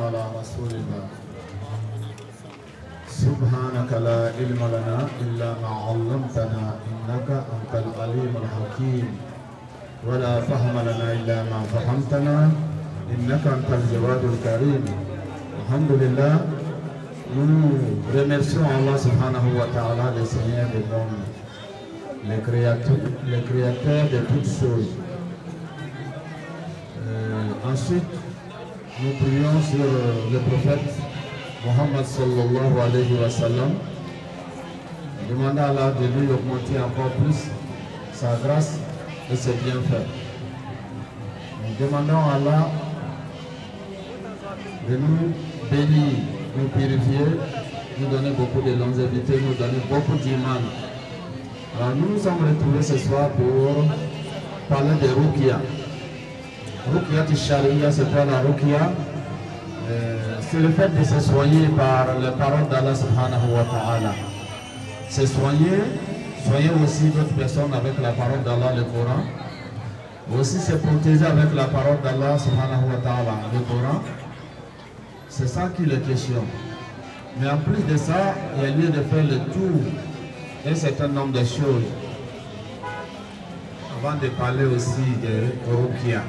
على رسول الله. سبحانك لا علم لنا إلا ما علمتنا إنك أنت العليم الحكيم ولا فهم لنا إلا ما فهمتنا إنك أنت الجواد الكريم. الحمد لله. Nous remercions Allah subhanahu wa ta'ala, le Seigneur des mondes, le créateur de toutes choses. Ensuite, nous prions sur le prophète Muhammad sallallahu alayhi wa sallam, demandant à Allah de lui augmenter encore plus sa grâce et ses bienfaits. Nous demandons à Allah de nous bénir, nous purifier, nous donner beaucoup de longévité, nous donner beaucoup d'iman. Alors nous nous sommes retrouvés ce soir pour parler de Ruqya. Ruqya Sharia, c'est quoi la Ruqya? C'est le fait de se soigner par les paroles d'Allah subhanahu wa ta'ala. Se soigner aussi d'autres personnes avec la parole d'Allah, le Coran. Aussi se protéger avec la parole d'Allah subhanahu wa ta'ala, le Coran. C'est ça qu'il est question. Mais en plus de ça, il y a lieu de faire le tour d'un certain nombre de choses. Avant de parler aussi de Ruqya.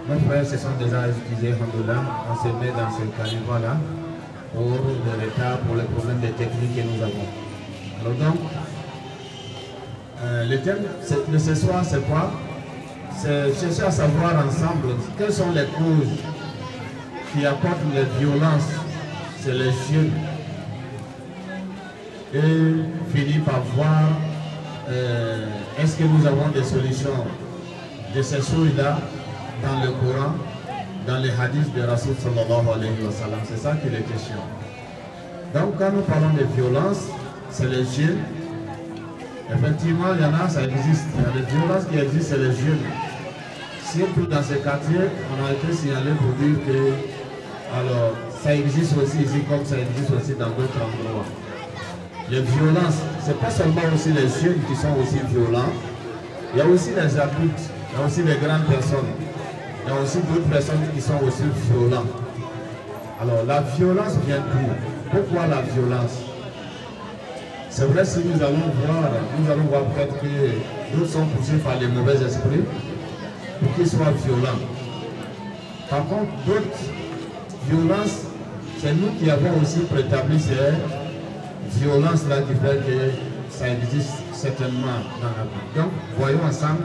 Nos frères se sont déjà excusés, alhamdoulilah. On se met dans ce carnaval-là pour le retard, pour les problèmes de technique que nous avons. Alors donc, le thème de ce soir, c'est quoi? C'est chercher à savoir ensemble quelles sont les causes qui apportent les violences chez les jeunes et finir par voir est-ce que nous avons des solutions de ces choses-là dans le Coran, dans les hadiths de Rasul sallallahu alayhi wa sallam. C'est ça qu'il est question. Donc quand nous parlons de violence, c'est les jeunes. Effectivement, il y en a, ça existe. Il y a des violences qui existent chez les jeunes. Surtout dans ces quartiers, on a été signalé pour dire que alors, ça existe aussi ici comme ça existe aussi dans d'autres endroits. Les violences, ce n'est pas seulement aussi les jeunes qui sont aussi violents, il y a aussi les adultes, il y a aussi les grandes personnes. Il y a aussi d'autres personnes qui sont aussi violentes. Alors la violence vient d'où? Pourquoi la violence? C'est vrai, si nous allons voir peut-être que d'autres sont poussés par les mauvais esprits pour qu'ils soient violents. Par contre, d'autres violences, c'est nous qui avons aussi préétabli ces violences-là qui fait que ça existe certainement dans la vie. Donc, voyons ensemble,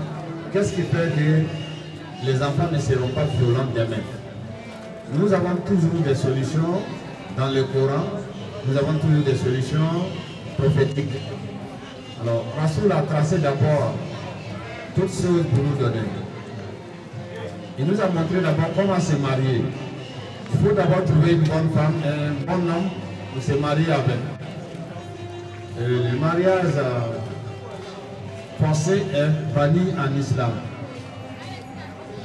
qu'est-ce qui fait que les enfants ne seront pas violents demain. Nous avons toujours des solutions dans le Coran, nous avons toujours des solutions prophétiques. Alors, Rasoul a tracé d'abord toutes choses pour nous donner. Il nous a montré d'abord comment se marier. Il faut d'abord trouver une bonne femme, un bon homme pour se marier avec. Le mariage forcé est banni en islam.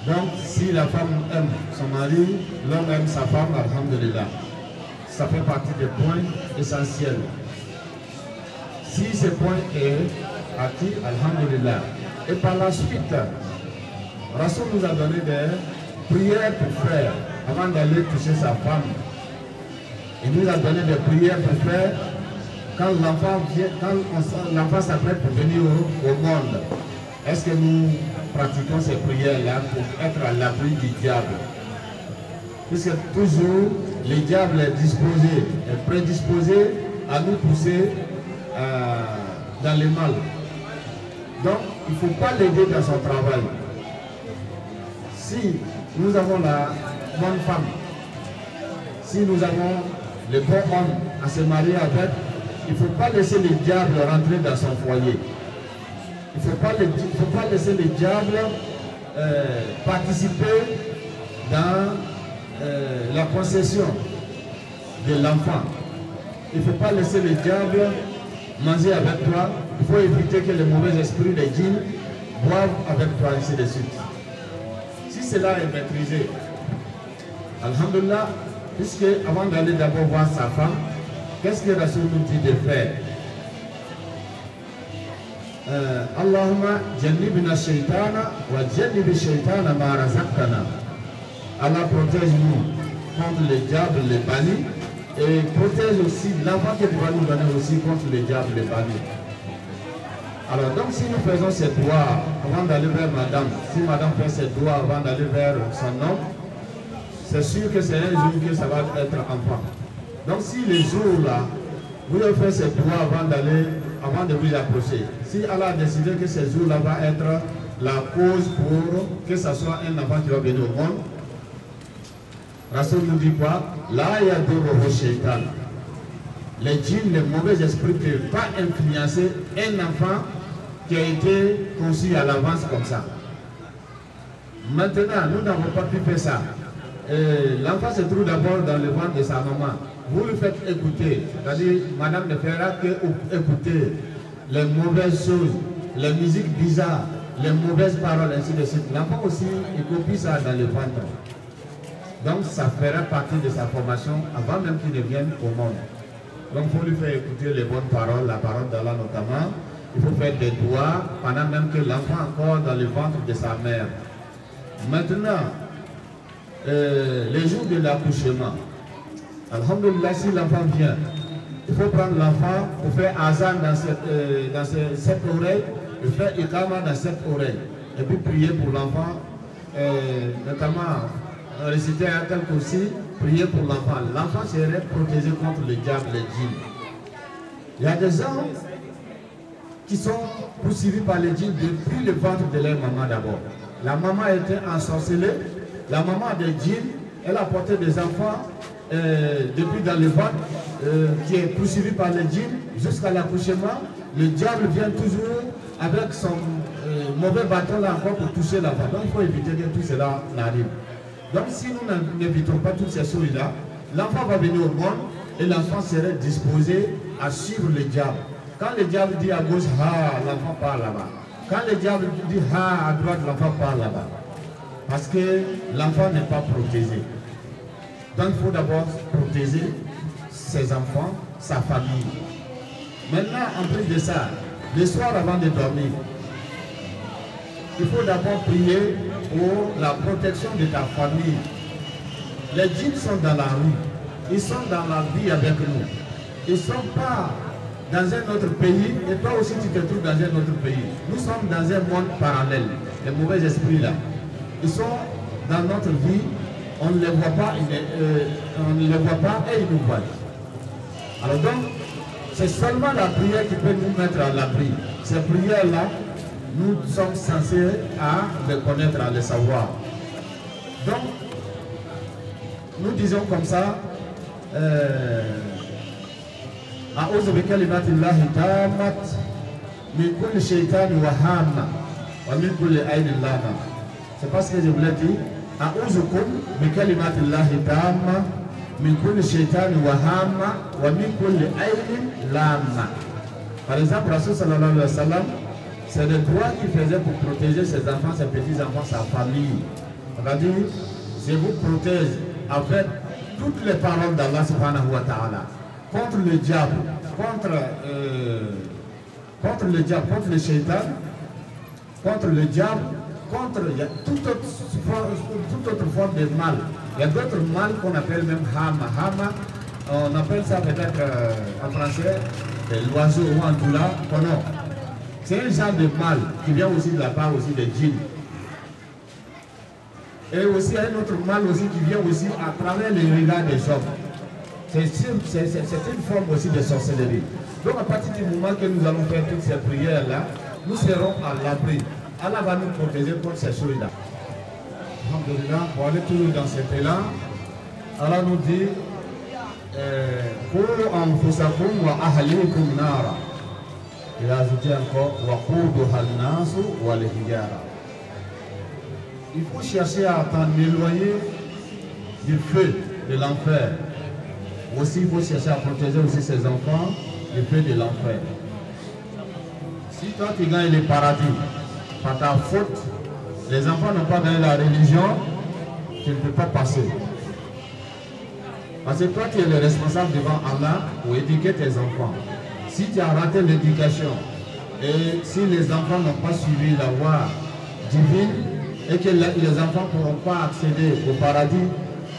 Donc, si la femme aime son mari, l'homme aime sa femme, alhamdulillah. Ça fait partie des points essentiels. Si ce point est acquis, alhamdulillah. Et par la suite, Rasoul nous a donné des prières pour faire avant d'aller toucher sa femme. Il nous a donné des prières pour faire quand l'enfant s'apprête pour venir au monde. Est-ce que nous pratiquons ces prières-là pour être à l'abri du diable? Puisque toujours, le diable est disposé, est prédisposé à nous pousser dans le mal. Donc, il ne faut pas l'aider dans son travail. Si nous avons la bonne femme, si nous avons le bon homme à se marier avec, il ne faut pas laisser le diable rentrer dans son foyer. Il ne faut pas laisser le diable participer dans la possession de l'enfant. Il ne faut pas laisser le diable manger avec toi. Il faut éviter que les mauvais esprits, les djinns, boivent avec toi, ainsi de suite. Si cela est maîtrisé, alhamdulillah, puisque avant d'aller d'abord voir sa femme, qu'est-ce que Rasoul nous dit de faire? Allahumma jannibna shaytana wa jannibi shaytana ma razaqtana. Allah protège-nous contre les diables, les bannis, et protège aussi l'enfant que tu vas nous donner aussi contre les diables, les bannis. Alors donc si nous faisons ces doigts avant d'aller vers madame, si madame fait ses doigts avant d'aller vers son homme, c'est sûr que c'est un jour que ça va être enfant. Donc si les jours là, vous devez faire ces doigts avant de vous approcher. Si Allah a décidé que ces jours là va être la cause pour que ce soit un enfant qui va venir au monde, Rasoul nous dit quoi? Là, il y a deux shaitan. Les djinns, les mauvais esprits ne peuvent pas influencer un enfant qui a été conçu à l'avance comme ça. Maintenant, nous n'avons pas pu faire ça. L'enfant se trouve d'abord dans le ventre de sa maman. Vous le faites écouter, c'est-à-dire madame ne fera que écouter les mauvaises choses, les musiques bizarres, les mauvaises paroles, ainsi de suite. L'enfant aussi, il copie ça dans le ventre. Donc ça fera partie de sa formation avant même qu'il ne vienne au monde. Donc il faut lui faire écouter les bonnes paroles, la parole d'Allah notamment. Il faut faire des doigts pendant même que l'enfant est encore dans le ventre de sa mère. Maintenant, les jours de l'accouchement, alhamdulillah, si l'enfant vient, il faut prendre l'enfant pour faire azan dans cette oreille, et faire ikama dans cette oreille, et puis prier pour l'enfant, notamment réciter un tel aussi, prier pour l'enfant. L'enfant serait protégé contre le diable, les djinns. Il y a des gens qui sont poursuivis par les djinns depuis le ventre de leur maman d'abord. La maman était ensorcelée, la maman des djinns, elle a porté des enfants depuis dans le ventre, qui est poursuivi par les djinns jusqu'à l'accouchement. Le diable vient toujours avec son mauvais bâton là encore pour toucher l'enfant. Donc il faut éviter que tout cela n'arrive. Donc si nous n'évitons pas toutes ces choses-là, l'enfant va venir au monde et l'enfant serait disposé à suivre le diable. Quand le diable dit à gauche, ha, l'enfant part là-bas. Quand le diable dit ha, à droite, l'enfant part là-bas. Parce que l'enfant n'est pas protégé. Donc il faut d'abord protéger ses enfants, sa famille. Maintenant, en plus de ça, le soir avant de dormir, il faut d'abord prier pour la protection de ta famille. Les djinns sont dans la rue, ils sont dans la vie avec nous. Ils ne sont pas dans un autre pays et toi aussi tu te trouves dans un autre pays. Nous sommes dans un monde parallèle, les mauvais esprits là. Ils sont dans notre vie, on ne les voit pas, on ne les voit pas et ils nous voient. Alors donc, c'est seulement la prière qui peut nous mettre à l'abri. Ces prières-là, nous sommes censés à les connaître, à les savoir. Donc, nous disons comme ça, A'udhu bi kalimatillahi tammat min kulli shaytan wa hamma wa min kulli ainin lama. C'est pas ce que je voulais dire. A'udhukum bi kalimatillahi tammat min kulli shaytan wa hamma wa min kulli ainin lama. Par exemple, Rasul sallallahu alayhi wa sallam, c'est le droit qu'il faisait pour protéger ses enfants, ses petits-enfants, sa famille. C'est-à-dire, je vous protège avec toutes les paroles d'Allah subhanahu wa ta'ala. Contre le diable, contre le diable, contre le shaitan, contre le diable, contre toute autre forme de mal. Il y a d'autres mal qu'on appelle même hama. Hama, on appelle ça peut-être en français l'oiseau ou en tout là, non. C'est un genre de mal qui vient aussi de la part aussi des djinns. Et aussi un autre mal aussi qui vient aussi à travers les regards des hommes. C'est une forme aussi de sorcellerie. Donc à partir du moment que nous allons faire toutes ces prières-là, nous serons à l'abri. Allah va nous protéger contre ces choses-là. Alhamdulillah, pour aller toujours dans cet élan, Allah nous dit Qulu anfusakum wa ahlikum nara. Il a ajouté encore Waquduha an-nasu wal hijara. Il faut chercher à t'en éloigner du feu de l'enfer. Aussi, il faut chercher à protéger aussi ses enfants du feu de l'enfer. Si toi tu gagnes le paradis par ta faute, les enfants n'ont pas gagné la religion, tu ne peux pas passer. Parce que toi tu es le responsable devant Allah pour éduquer tes enfants. Si tu as raté l'éducation et si les enfants n'ont pas suivi la voie divine, et que les enfants ne pourront pas accéder au paradis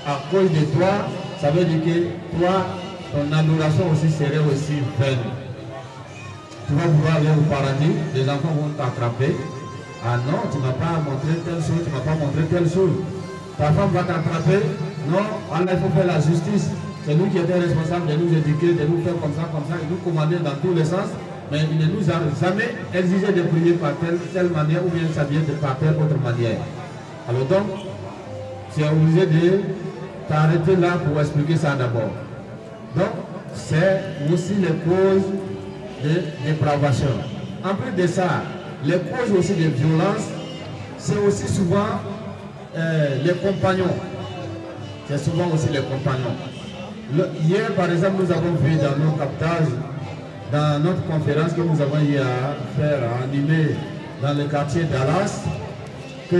à cause de toi, ça veut dire que toi, ton adoration aussi serait aussi vaine. Tu vas vouloir aller au paradis, les enfants vont t'attraper. Ah non, tu ne m'as pas montré telle chose, tu ne m'as pas montré telle chose. Ta femme va t'attraper. Non, Allah, il faut faire la justice. C'est nous qui étions responsables de nous éduquer, de nous faire comme ça, et nous commander dans tous les sens. Mais il ne nous a jamais exigé de prier par telle manière ou bien de s'habiller par telle autre manière. Alors donc, tu es obligé de t'arrêter là pour expliquer ça d'abord. Donc, c'est aussi les causes de dépravation. En plus de ça, les causes aussi de violence, c'est aussi souvent les compagnons. C'est souvent aussi les compagnons. Hier, par exemple, nous avons vu dans nos captages, dans notre conférence que nous avons eu à faire, à animer dans le quartier d'Alas, que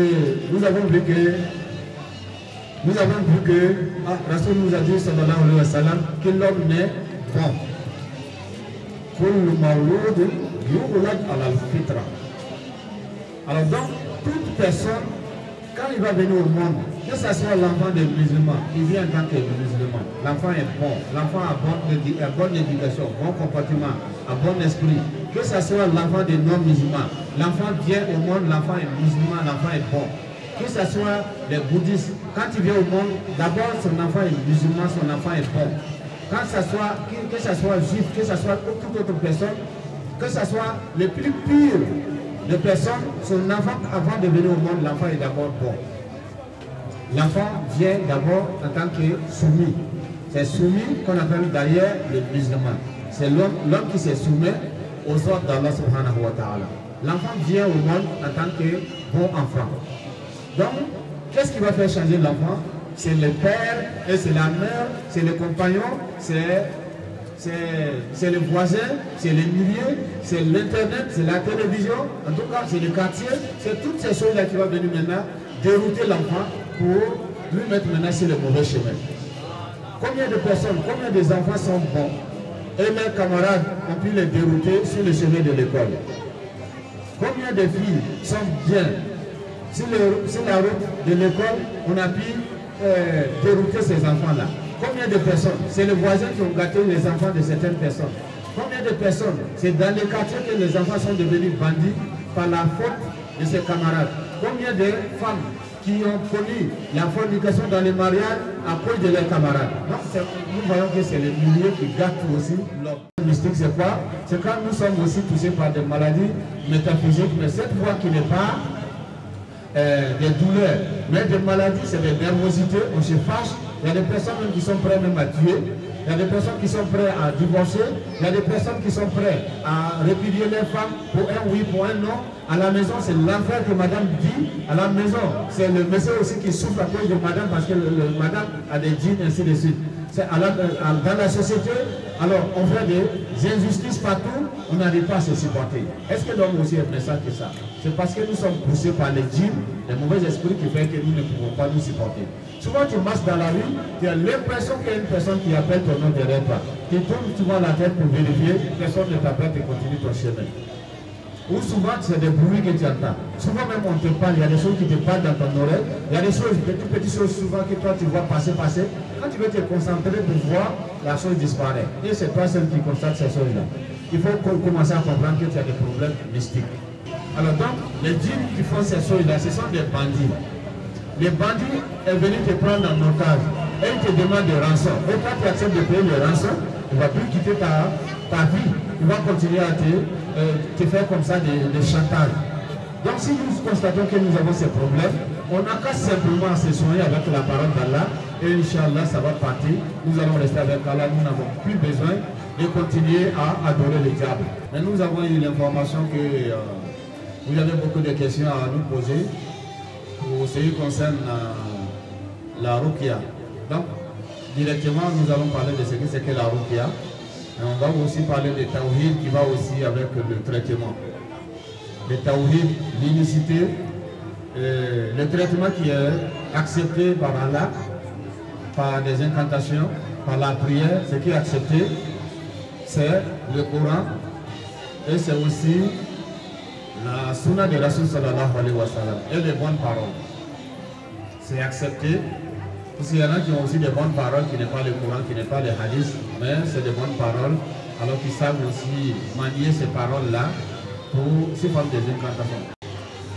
nous avons vu que Rasoul nous a dit, sallallahu alayhi wa sallam, que l'homme naît bon. Alors donc, toute personne, quand il va venir au monde, que ce soit l'enfant des musulmans, il vient en tant que musulman. L'enfant est bon, l'enfant a bonne éducation, bon comportement, a bon esprit. Que ce soit l'enfant des non-musulmans, l'enfant vient au monde, l'enfant est musulman, l'enfant est bon. Que ce soit les bouddhistes, quand il vient au monde, d'abord son enfant est musulman, son enfant est bon. Que ce soit juif, que ce soit toute autre personne, que ce soit le plus pur de personnes, son enfant, avant de venir au monde, l'enfant est d'abord bon. L'enfant vient d'abord en tant que soumis. C'est soumis qu'on appelle d'ailleurs le musulman. C'est l'homme qui se soumet aux ordres d'Allah subhanahu wa ta'ala. L'enfant vient au monde en tant que bon enfant. Donc, qu'est-ce qui va faire changer l'enfant? C'est le père et c'est la mère, c'est le compagnon, c'est le voisin, c'est le milieu, c'est l'internet, c'est la télévision, en tout cas c'est le quartier, c'est toutes ces choses-là qui vont venir maintenant dérouter l'enfant pour lui mettre maintenant sur le mauvais chemin. Combien de personnes, combien des enfants sont bons et leurs camarades ont pu les dérouter sur le chemin de l'école? Combien de filles sont bien sur la route de l'école, on a pu dérouter ces enfants-là? Combien de personnes? C'est les voisins qui ont gâté les enfants de certaines personnes. Combien de personnes? C'est dans les quartiers que les enfants sont devenus bandits par la faute de ses camarades. Combien de femmes qui ont connu la fornication dans les mariages à cause de leurs camarades? Donc nous voyons que c'est le milieu qui gâte aussi l'homme. Le mystique, c'est quoi? C'est quand nous sommes aussi touchés par des maladies métaphysiques, mais cette fois qui n'est pas des douleurs, mais des maladies, c'est des nervosités, on se fâche. Il y a des personnes même qui sont prêtes même à tuer. Il y a des personnes qui sont prêtes à divorcer. Il y a des personnes qui sont prêtes à répudier les femmes pour un oui, pour un non. À la maison, c'est l'enfer que madame dit. À la maison, c'est le monsieur aussi qui souffre à cause de madame parce que madame a des djinns, ainsi de suite. Dans la société, alors on fait des injustices partout, on n'arrive pas à se supporter. Est-ce que l'homme aussi est plus ça que ça? C'est parce que nous sommes poussés par les djinns, les mauvais esprits qui font que nous ne pouvons pas nous supporter. Souvent tu marches dans la rue, tu as l'impression qu'il y a une personne qui appelle ton nom derrière toi. Tu tournes souvent la tête pour vérifier, personne ne t'appelle, tu continues ton chemin. Ou souvent c'est des bruits que tu entends. Souvent même on te parle, il y a des choses qui te parlent dans ton oreille. Il y a des choses, des petites choses souvent que toi tu vois passer. Quand tu veux te concentrer pour voir, la chose disparaît. Et c'est toi seul qui constate ces choses-là. Il faut commencer à comprendre que tu as des problèmes mystiques. Alors donc, les djinns qui font ces choses-là, ce sont des bandits. Les bandits est venu te prendre en otage et ils te demandent des rançons. Et quand tu acceptes de payer les rançons, il ne va plus quitter ta vie. Il va continuer à te faire comme ça des chantages. Donc si nous constatons que nous avons ces problèmes, on n'a qu'à simplement se soigner avec la parole d'Allah et Inch'Allah ça va partir. Nous allons rester avec Allah, nous n'avons plus besoin de continuer à adorer le diable. Mais nous avons eu l'information que vous avez beaucoup de questions à nous poser pour ce qui concerne la ruqya. Donc directement nous allons parler de ce que c'est que la ruqya. Et on va aussi parler de tawhid qui va aussi avec le traitement. Le tawhid, l'unicité, le traitement qui est accepté par Allah, par des incantations, par la prière, ce qui est accepté, c'est le Coran et c'est aussi La sunna de Rasul sallallahu alayhi wa sallam et les bonnes paroles. C'est accepté. Parce qu'il y en a qui ont aussi des bonnes paroles qui n'est pas le Coran, qui n'est pas les hadiths, mais c'est des bonnes paroles. Alors qu'ils savent aussi manier ces paroles-là pour ces formes des incantations.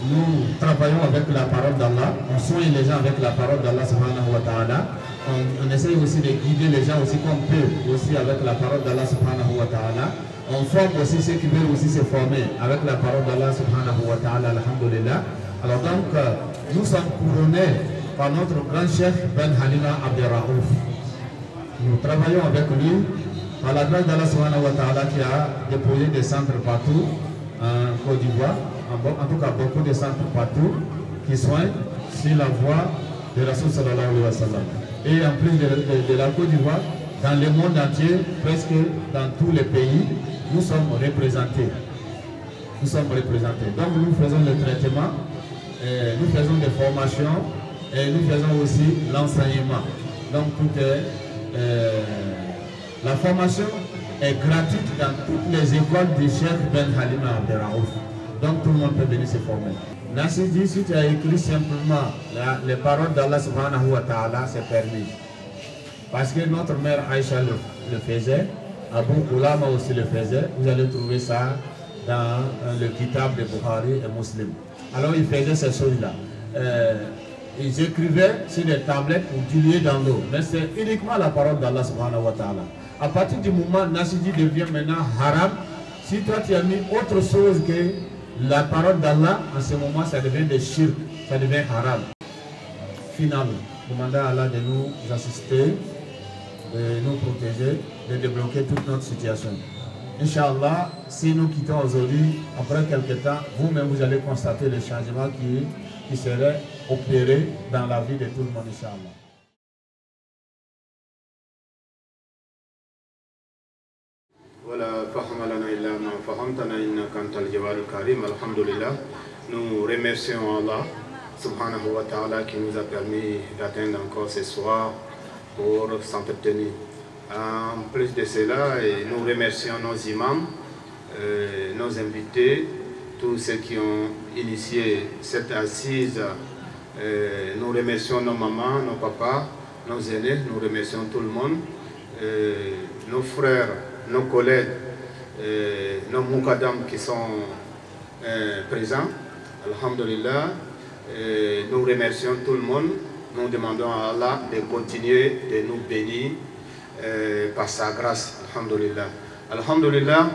Nous travaillons avec la parole d'Allah, on soigne les gens avec la parole d'Allah subhanahu wa ta'ala. On essaye aussi de guider les gens aussi comme peut, aussi avec la parole d'Allah subhanahu wa ta'ala. On forme aussi ceux qui veulent aussi se former avec la parole d'Allah subhanahu wa ta'ala, alhamdulillah. Alors donc, nous sommes couronnés par notre grand chef Ben Halima Abderraouf. Nous travaillons avec lui par la grâce d'Allah subhanahu wa ta'ala qui a déployé des centres partout en Côte d'Ivoire, en tout cas beaucoup de centres partout qui soignent sur la voie de Rasul sallallahu alayhi wa sallam. Et en plus de la Côte d'Ivoire, dans le monde entier, presque dans tous les pays, nous sommes représentés. Nous sommes représentés. Donc nous faisons le traitement, nous faisons des formations et nous faisons aussi l'enseignement. Donc tout est... la formation est gratuite dans toutes les écoles du Cheikh Ben Halima Abderraouf. Donc tout le monde peut venir se former. Nassi dit, si tu as écrit simplement les paroles d'Allah subhanahu wa ta'ala, c'est permis. Parce que notre mère Aïcha le faisait, Abu Ulama aussi le faisait. Vous allez trouver ça dans le kitab de Bukhari et Muslim. Alors ils faisaient ces choses-là. Ils écrivaient sur des tablettes pour diluer dans l'eau. Mais c'est uniquement la parole d'Allah subhanahu wa ta'ala. À partir du moment où Nasidi devient maintenant haram, si toi tu as mis autre chose que la parole d'Allah, en ce moment ça devient des shirk, ça devient haram. Finalement, demandez à Allah de nous assister, de nous protéger, de débloquer toute notre situation. Inch'Allah, si nous quittons aujourd'hui, après quelques temps, vous-même vous allez constater les changements qui seraient opérés dans la vie de tout le monde, Inch'Allah. Nous remercions Allah subhanahu wa ta'ala qui nous a permis d'atteindre encore ce soir pour s'entretenir. En plus de cela, nous remercions nos imams, nos invités, tous ceux qui ont initié cette assise. Nous remercions nos mamans, nos papas, nos aînés, nous remercions tout le monde, nos frères, nos collègues, nos moukadam qui sont présents. Alhamdulillah, nous remercions tout le monde. Nous demandons à Allah de continuer de nous bénir par sa grâce. Alhamdulillah. Alhamdulillah,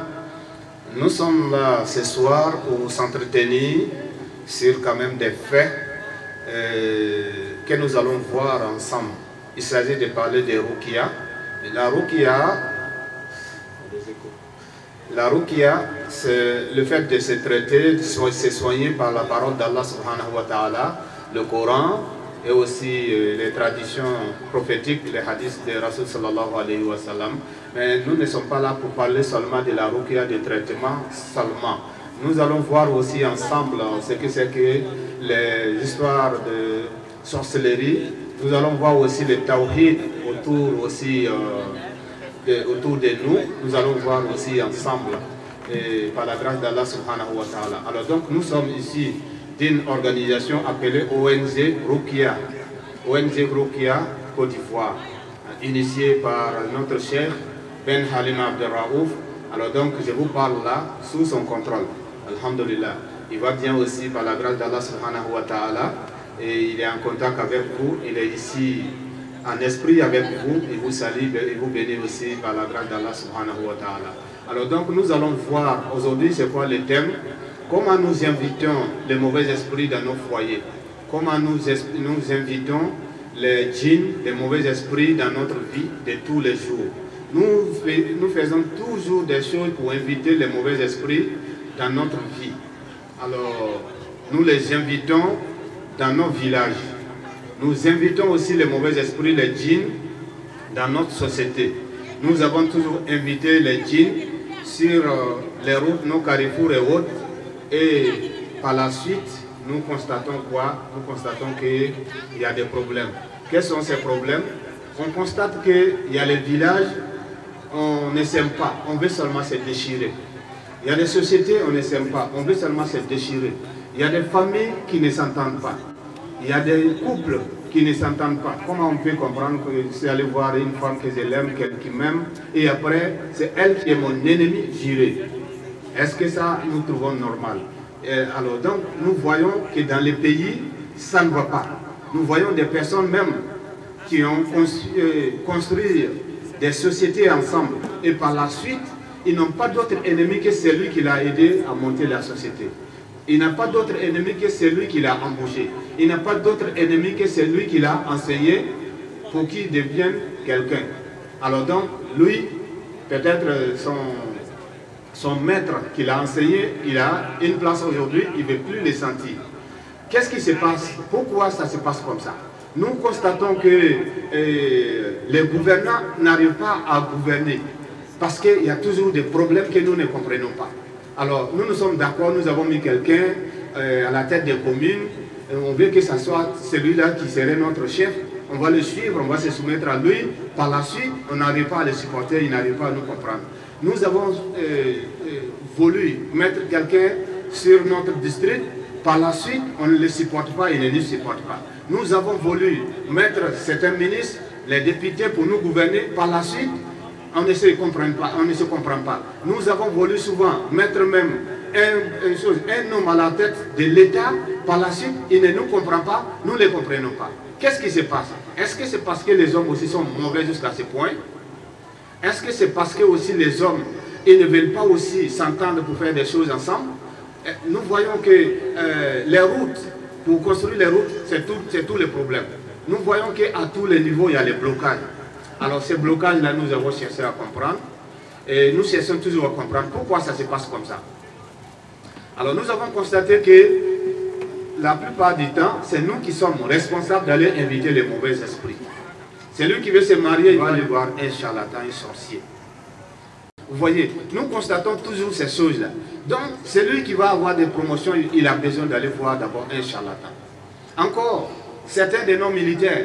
nous sommes là ce soir pour s'entretenir sur quand même des faits que nous allons voir ensemble. Il s'agit de parler de Ruqya. La Ruqya, c'est le fait de se traiter, de se soigner par la parole d'Allah subhanahu wa ta'ala, le Coran et aussi les traditions prophétiques, les hadiths de Rasul sallallahu alayhi wa sallam. Mais nous ne sommes pas là pour parler seulement de la Ruqya, de traitement seulement. Nous allons voir aussi ensemble ce que c'est que les histoires de sorcellerie. Nous allons voir aussi le tawhid autour aussi autour de nous. Nous allons voir aussi ensemble par la grâce d'Allah subhanahu wa ta'ala. Alors donc nous sommes ici d'une organisation appelée ONG Ruqya. ONG Ruqya Côte d'Ivoire, initiée par notre chef Ben Halima Abderraouf. Alors donc je vous parle là sous son contrôle. Alhamdulillah. Il va bien aussi par la grâce d'Allah subhanahu wa ta'ala. Et il est en contact avec vous. Il est ici en esprit avec vous. Il vous salue et vous bénit aussi par la grâce d'Allah subhanahu wa ta'ala. Alors donc nous allons voir aujourd'hui c'est quoi le thème. Comment nous invitons les mauvais esprits dans nos foyers. Comment nous invitons les djinns, les mauvais esprits dans notre vie de tous les jours. Nous faisons toujours des choses pour inviter les mauvais esprits dans notre vie. Alors, nous les invitons dans nos villages. Nous invitons aussi les mauvais esprits, les djinns, dans notre société. Nous avons toujours invité les djinns sur les routes, nos carrefours et autres. Et par la suite, nous constatons quoi? Nous constatons qu'il y a des problèmes. Quels sont ces problèmes? On constate qu'il y a les villages, on ne s'aime pas, on veut seulement se déchirer. Il y a des sociétés, on ne s'aime pas, on veut seulement se déchirer. Il y a des familles qui ne s'entendent pas. Il y a des couples qui ne s'entendent pas. Comment on peut comprendre que c'est aller voir une femme que je l'aime, qui m'aime, et après, c'est elle qui est mon ennemi juré. Est-ce que ça, nous trouvons normal? Alors donc, nous voyons que dans les pays, ça ne va pas. Nous voyons des personnes même qui ont construit des sociétés ensemble, et par la suite, ils n'ont pas d'autre ennemi que celui qui l'a aidé à monter la société. Il n'a pas d'autre ennemi que celui qui l'a embauché. Il n'a pas d'autre ennemi que celui qui l'a enseigné pour qu'il devienne quelqu'un. Alors donc, lui, peut-être son maître qui l'a enseigné, il a une place aujourd'hui, il ne veut plus les sentir. Qu'est-ce qui se passe? Pourquoi ça se passe comme ça? Nous constatons que les gouvernants n'arrivent pas à gouverner parce qu'il y a toujours des problèmes que nous ne comprenons pas. Alors, nous sommes d'accord, nous avons mis quelqu'un à la tête des communes, on veut que ce soit celui-là qui serait notre chef, on va le suivre, on va se soumettre à lui, par la suite, on n'arrive pas à le supporter, il n'arrive pas à nous comprendre. Nous avons voulu mettre quelqu'un sur notre district, par la suite, on ne le supporte pas, il ne nous supporte pas. Nous avons voulu mettre certains ministres, les députés pour nous gouverner, par la suite, on ne se comprend pas. Nous avons voulu souvent mettre même un homme à la tête de l'État, par la suite, il ne nous comprend pas, nous ne le comprenons pas. Qu'est-ce qui se passe? Est-ce que c'est parce que les hommes aussi sont mauvais jusqu'à ce point? Est-ce que c'est parce que aussi les hommes, ils ne veulent pas aussi s'entendre pour faire des choses ensemble? Nous voyons que les routes, pour construire les routes, c'est tout le problème. Nous voyons qu'à tous les niveaux, il y a les blocages. Alors ces blocages-là, nous avons cherché à comprendre. Et nous cherchons toujours à comprendre pourquoi ça se passe comme ça. Alors nous avons constaté que la plupart du temps, c'est nous qui sommes responsables d'aller inviter les mauvais esprits. Celui qui veut se marier, il va aller voir un charlatan, un sorcier. Vous voyez, nous constatons toujours ces choses-là. Donc, celui qui va avoir des promotions, il a besoin d'aller voir d'abord un charlatan. Encore, certains de nos militaires,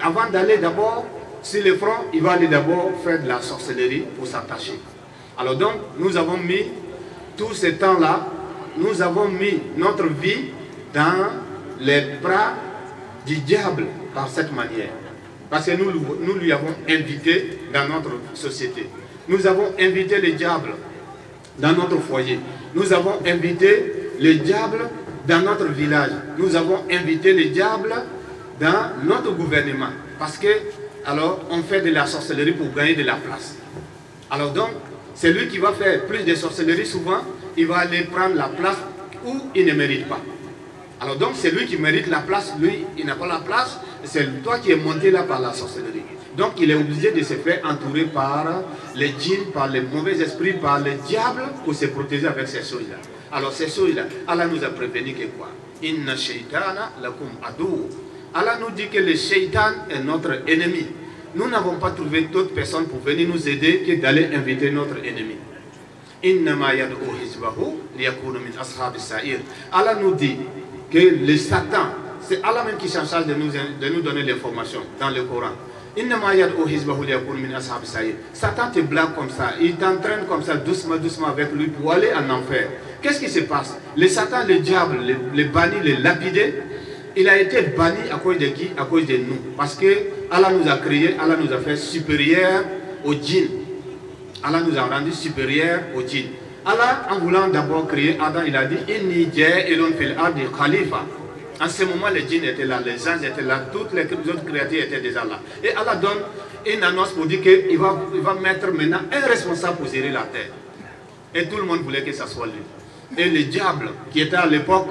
avant d'aller d'abord sur le front, il va aller d'abord faire de la sorcellerie pour s'attacher. Alors donc, nous avons mis tout ce temps-là, nous avons mis notre vie dans les bras du diable par cette manière. Parce que nous lui avons invité dans notre société. Nous avons invité le diable dans notre foyer. Nous avons invité le diable dans notre village. Nous avons invité le diable dans notre gouvernement. Parce que, alors, on fait de la sorcellerie pour gagner de la place. Alors donc, celui qui va faire plus de sorcellerie, souvent, il va aller prendre la place où il ne mérite pas. Alors donc, celui qui mérite la place, lui, il n'a pas la place, c'est toi qui es monté là par la sorcellerie. Donc, il est obligé de se faire entourer par les djinns, par les mauvais esprits, par les diables, pour se protéger avec ces choses-là. Alors, ces choses-là, Allah nous a prévenu que quoi? Inna shaytana lakum adu. Allah nous dit que le shaytan est notre ennemi. Nous n'avons pas trouvé d'autres personnes pour venir nous aider que d'aller inviter notre ennemi. Allah nous dit que le Satan, c'est Allah même qui s'en charge de nous donner l'information dans le Coran. Satan te blague comme ça, il t'entraîne comme ça doucement, doucement avec lui pour aller en enfer. Qu'est-ce qui se passe? Le Satan, le diable, le banni, le lapidé, il a été banni à cause de qui? À cause de nous. Parce que Allah nous a créés, Allah nous a fait supérieurs aux djinns. Allah nous a rendu supérieurs aux djinns. Allah, en voulant d'abord créer Adam, il a dit Inni ja'ilun fil ardi khalifa. En ce moment, les djinns étaient là, les anges étaient là, toutes les autres créatures étaient déjà là. Et Allah donne une annonce pour dire qu'il va mettre maintenant un responsable pour gérer la terre. Et tout le monde voulait que ça soit lui. Et le diable, qui était à l'époque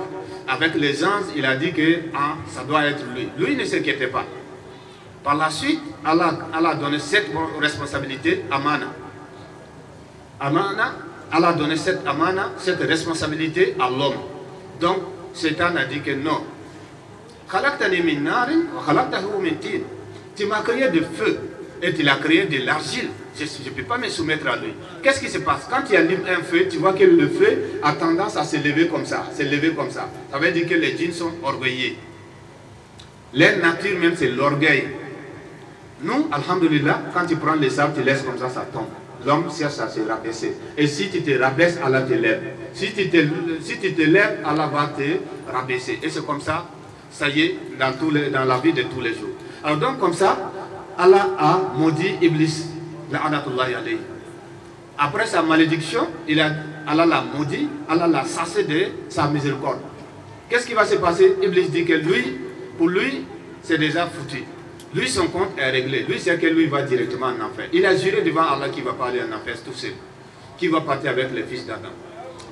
avec les anges, il a dit que ça doit être lui. Lui ne s'inquiétait pas. Par la suite, Allah a donné cette responsabilité à Amana. Allah a donné cette amana, cette responsabilité à l'homme. Donc, Satan a dit que non. Tu m'as créé de feu et tu l'as créé de l'argile. Je ne peux pas me soumettre à lui. Qu'est-ce qui se passe? Quand tu allumes un feu, tu vois que le feu a tendance à se lever comme ça. Ça veut dire que les djinns sont orgueilleux. Leur nature même, c'est l'orgueil. Nous, alhamdulillah, quand tu prends les sables, tu laisses comme ça tombe. l'homme cherche à se rabaisser. Et si tu te rabaisses, Allah te lève. Si tu te lèves, Allah va te rabaisser. Et c'est comme ça, ça y est, dans la vie de tous les jours. Alors donc comme ça, Allah a maudit Iblis, la'anatullahi alayhi. Après sa malédiction, Allah l'a maudit, Allah l'a chassé de sa miséricorde. Qu'est-ce qui va se passer? Iblis dit que pour lui, c'est déjà foutu. Lui, son compte est réglé. Lui, c'est que lui va directement en enfer. Il a juré devant Allah qu'il va pas aller en enfer tout seul. Qu'il va partir avec les fils d'Adam.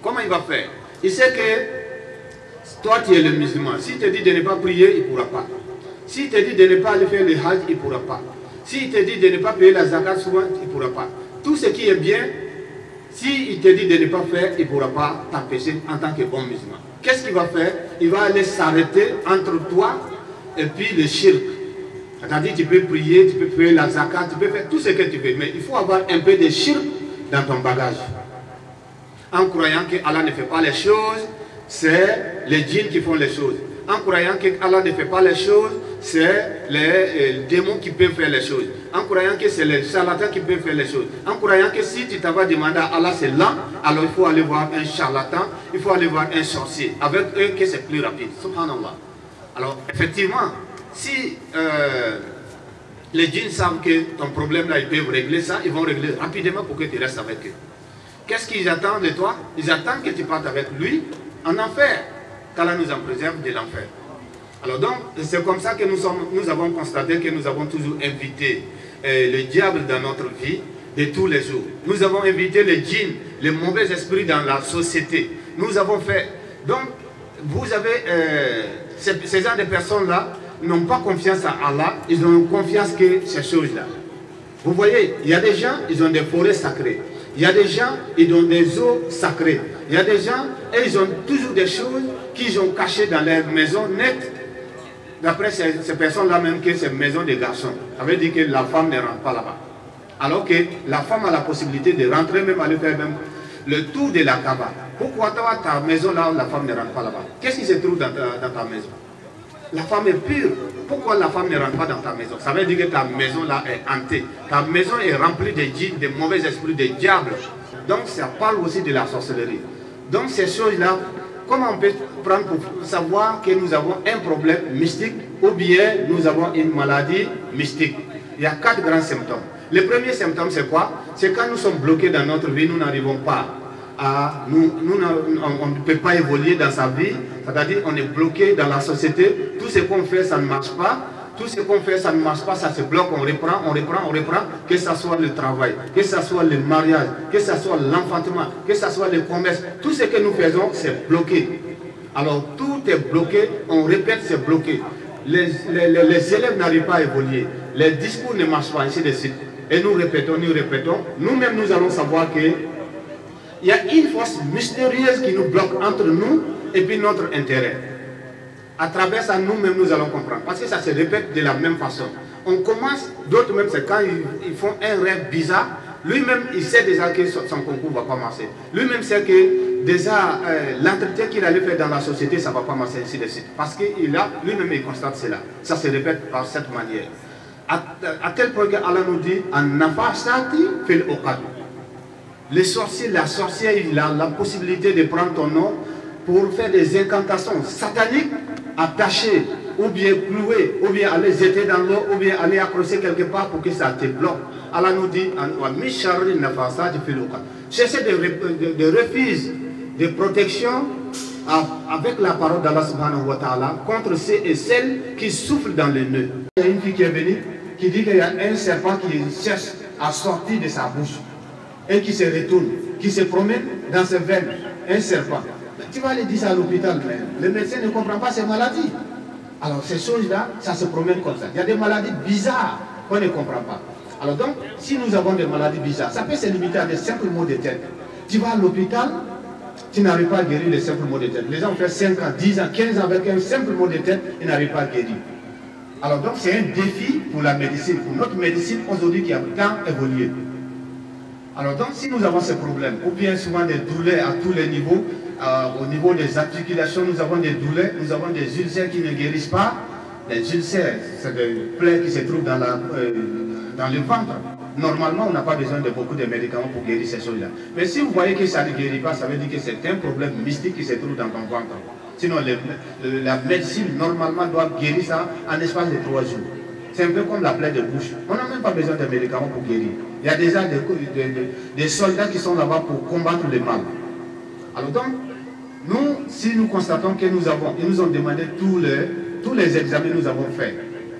Comment il va faire? Il sait que toi, tu es le musulman. S'il te dit de ne pas prier, il ne pourra pas. S'il te dit de ne pas aller faire le hajj, il ne pourra pas. S'il te dit de ne pas payer la zakat souvent, il ne pourra pas. Tout ce qui est bien, s'il te dit de ne pas faire, il ne pourra pas t'empêcher en tant que bon musulman. Qu'est-ce qu'il va faire? Il va aller s'arrêter entre toi et puis le shirk. C'est-à-dire tu peux prier, tu peux payer la zakat, tu peux faire tout ce que tu veux. Mais il faut avoir un peu de shirk dans ton bagage. En croyant que Allah ne fait pas les choses, c'est les djinns qui font les choses. En croyant que Allah ne fait pas les choses, c'est les démons qui peuvent faire les choses. En croyant que c'est les charlatans qui peuvent faire les choses. En croyant que si tu t'avais demandé à Allah c'est là, alors il faut aller voir un charlatan, il faut aller voir un sorcier. Avec eux que c'est plus rapide. Subhanallah. Alors effectivement, si les djinns savent que ton problème là, ils peuvent régler ça, ils vont régler rapidement pour que tu restes avec eux. Qu'est-ce qu'ils attendent de toi? Ils attendent que tu partes avec lui en enfer. Qu'Allah nous en préserve de l'enfer. Alors donc, c'est comme ça que nous avons constaté que nous avons toujours invité le diable dans notre vie de tous les jours. Nous avons invité les djinns, les mauvais esprits dans la société. Nous avons fait... Donc, vous avez... ces gens de personnes-là n'ont pas confiance à Allah, ils ont confiance que ces choses-là. Vous voyez, il y a des gens, ils ont des forêts sacrées. Il y a des gens, ils ont des eaux sacrées. Il y a des gens, et ils ont toujours des choses qu'ils ont cachées dans leur maison nette. D'après ces personnes-là même, que c'est maison des garçons. Ça veut dire que la femme ne rentre pas là-bas. Alors que la femme a la possibilité de rentrer, même aller faire même le tour de la Kaaba. Pourquoi ta maison là, la femme ne rentre pas là-bas? Qu'est-ce qui se trouve dans ta maison? La femme est pure. Pourquoi la femme ne rentre pas dans ta maison? Ça veut dire que ta maison là est hantée. Ta maison est remplie de djinns, de mauvais esprits, de diables. Donc ça parle aussi de la sorcellerie. Donc ces choses-là, comment on peut prendre pour savoir que nous avons un problème mystique ou bien nous avons une maladie mystique? Il y a 4 grands symptômes. Le premier symptôme c'est quoi? C'est quand nous sommes bloqués dans notre vie, nous n'arrivons pas à... on ne peut pas évoluer dans sa vie, c'est-à-dire on est bloqué dans la société, tout ce qu'on fait ça ne marche pas, tout ce qu'on fait ça ne marche pas, ça se bloque, on reprend, que ce soit le travail, que ce soit le mariage, que ce soit l'enfantement, que ce soit le commerce, tout ce que nous faisons c'est bloqué. Alors tout est bloqué, on répète c'est bloqué. Les élèves n'arrivent pas à évoluer, les discours ne marchent pas, ainsi de suite. Et nous répétons, nous-mêmes nous allons savoir que il y a une force mystérieuse qui nous bloque entre nous et puis notre intérêt. À travers ça, nous-mêmes, nous allons comprendre. Parce que ça se répète de la même façon. On commence, d'autres même, c'est quand ils font un rêve bizarre, lui-même, il sait déjà que son concours ne va pas marcher. Lui-même sait que déjà, l'entretien qu'il allait faire dans la société, ça ne va pas marcher, ainsi de suite. Parce que lui-même, il constate cela. Ça se répète par cette manière. À tel point qu'Allah nous dit, « An nafasati fil uqad » Les sorciers, la sorcière, il a la possibilité de prendre ton nom pour faire des incantations sataniques, attacher, ou bien clouer, ou bien aller jeter dans l'eau, ou bien aller accrocher quelque part pour que ça te bloque. Allah nous dit, cherchez des refuges de protection avec la parole d'Allah subhanahu wa ta'ala contre ceux et celles qui souffrent dans les nœuds. Il y a une fille qui est venue qui dit qu'il y a un serpent qui cherche à sortir de sa bouche et qui se retourne, qui se promène dans ses veines, un serpent. Tu vas aller dire ça à l'hôpital, mais le médecin ne comprend pas ces maladies. Alors ces choses-là, ça se promène comme ça. Il y a des maladies bizarres qu'on ne comprend pas. Alors donc, si nous avons des maladies bizarres, ça peut se limiter à des simples maux de tête. Tu vas à l'hôpital, tu n'arrives pas à guérir les simples maux de tête. Les gens ont fait 5 ans, 10 ans, 15 ans avec un simple mot de tête, ils n'arrivent pas à guérir. Alors donc c'est un défi pour la médecine, pour notre médecine aujourd'hui qui a tant évolué. Alors donc si nous avons ces problèmes, ou bien souvent des douleurs à tous les niveaux, au niveau des articulations, nous avons des douleurs, nous avons des ulcères qui ne guérissent pas. Les ulcères, c'est des plaies qui se trouvent dans le ventre. normalement, on n'a pas besoin de beaucoup de médicaments pour guérir ces choses-là. Mais si vous voyez que ça ne guérit pas, ça veut dire que c'est un problème mystique qui se trouve dans ton ventre. Sinon, la médecine, normalement, doit guérir ça en espace de 3 jours. C'est un peu comme la plaie de bouche. On n'a même pas besoin de médicaments pour guérir. Il y a déjà des soldats qui sont là-bas pour combattre le mal. Alors donc, nous, si nous constatons que ils nous ont demandé tous les examens que nous avons faits,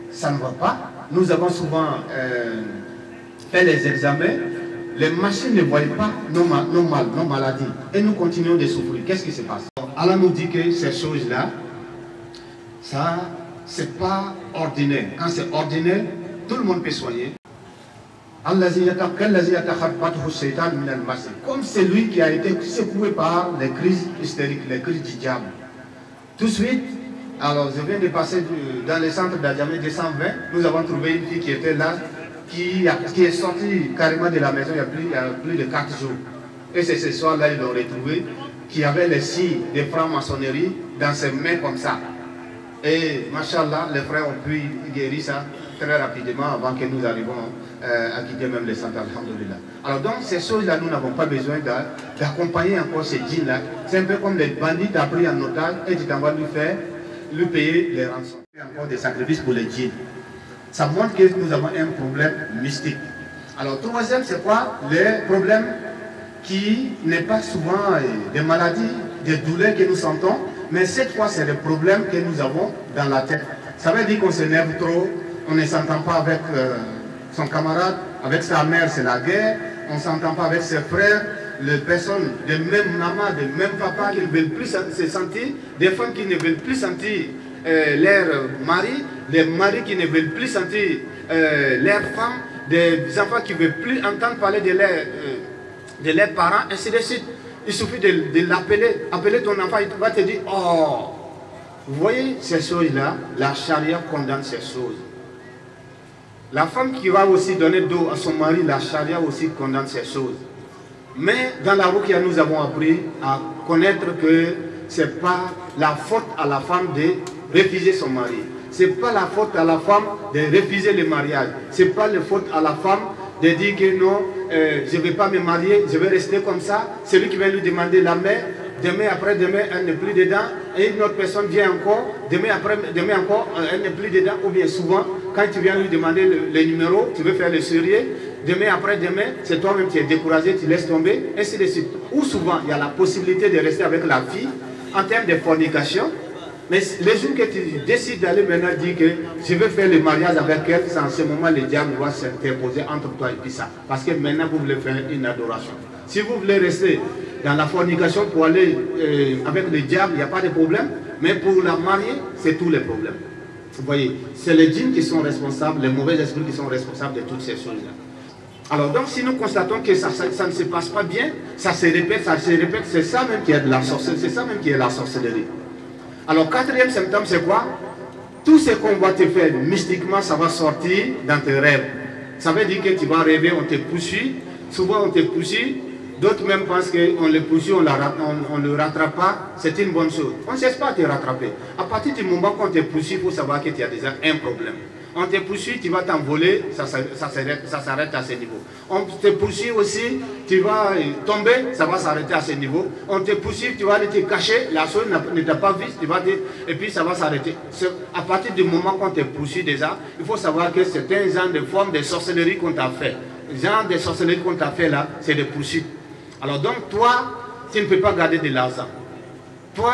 ça ne va pas. Nous avons souvent fait les examens, les machines ne voient pas nos maladies et nous continuons de souffrir. Qu'est-ce qui se passe? Allah nous dit que ces choses-là, ça, c'est pas ordinaire. Quand c'est ordinaire, tout le monde peut soigner. Comme c'est lui qui a été secoué par les crises hystériques, les crises du diable. Tout de suite, alors je viens de passer dans le centre d'Adjamé 220, nous avons trouvé une fille qui était là, qui est sortie carrément de la maison il y a plus de 4 jours. Et c'est ce soir-là, ils l'ont retrouvé, qui avait les signes de franc-maçonnerie dans ses mains comme ça. Et, machallah, les frères ont pu guérir ça très rapidement avant que nous arrivions à quitter même le centre, alhamdoulilah. Alors donc, ces choses-là, nous n'avons pas besoin d'accompagner encore ces djinns-là. C'est un peu comme les bandits t'ont pris en otage et tu t'envoies lui payer les rançons. Il y a encore des sacrifices pour les djinns. Ça montre que nous avons un problème mystique. Alors, troisième, c'est quoi? Les problèmes qui n'est pas souvent des maladies, des douleurs que nous sentons, mais cette fois, c'est des problèmes que nous avons dans la tête. Ça veut dire qu'on s'énerve trop, on ne s'entend pas avec son camarade, avec sa mère, c'est la guerre, on ne s'entend pas avec ses frères, les personnes de même maman, de même papa qui ne veulent plus se sentir, des femmes qui ne veulent plus sentir leur mari, des maris qui ne veulent plus sentir leurs femmes, des enfants qui ne veulent plus entendre parler de leurs parents, ainsi de suite. Il suffit de l'appeler, appeler ton enfant, il va te dire, oh, vous voyez ces choses-là, la charia condamne ces choses. La femme qui va aussi donner dos à son mari, la charia aussi condamne ces choses. Mais dans la ruqya, nous avons appris à connaître que ce n'est pas la faute à la femme de refuser son mari. Ce n'est pas la faute à la femme de refuser le mariage. Ce n'est pas la faute à la femme de dire que non, je ne vais pas me marier, je vais rester comme ça. Celui qui va lui demander la main, demain après-demain, elle n'est plus dedans. Et une autre personne vient encore, demain après-demain encore, elle n'est plus dedans. Ou bien souvent, quand tu viens lui demander le numéro, tu veux faire le sérieux, demain après-demain, c'est toi-même qui es découragé, tu laisses tomber, ainsi de suite. Ou souvent, il y a la possibilité de rester avec la fille en termes de fornication. Mais les jours que tu décides d'aller maintenant dire que je veux faire le mariage avec elle, c'est en ce moment le diable doit s'interposer entre toi et puis ça. Parce que maintenant vous voulez faire une adoration. Si vous voulez rester dans la fornication pour aller avec le diable, il n'y a pas de problème. Mais pour la marier, c'est tous les problèmes. Vous voyez, c'est les djinns qui sont responsables, les mauvais esprits qui sont responsables de toutes ces choses-là. Alors donc si nous constatons que ça ne se passe pas bien, ça se répète, c'est ça même qui est de la sorcellerie, c'est ça même qui est la sorcellerie. Alors, quatrième symptôme, c'est quoi? Tout ce qu'on va te faire mystiquement, ça va sortir dans tes rêves. Ça veut dire que tu vas rêver, on te poursuit. Souvent, on te poursuit. D'autres même pensent qu'on le poursuit, on ne le rattrape pas. C'est une bonne chose. On ne cesse pas de te rattraper. À partir du moment qu'on te poursuit, il faut savoir que tu as déjà un problème. On te poursuit, tu vas t'envoler, ça s'arrête à ce niveau. On te poursuit aussi, tu vas tomber, ça va s'arrêter à ce niveau. On te poursuit, tu vas aller te cacher, la chose ne t'a pas vue, et puis ça va s'arrêter. À partir du moment qu'on te poursuit déjà, il faut savoir que c'est un genre de forme de sorcellerie qu'on t'a fait. Le genre de sorcellerie qu'on t'a fait là, c'est des poursuites. Alors donc toi, tu ne peux pas garder de l'argent. Toi,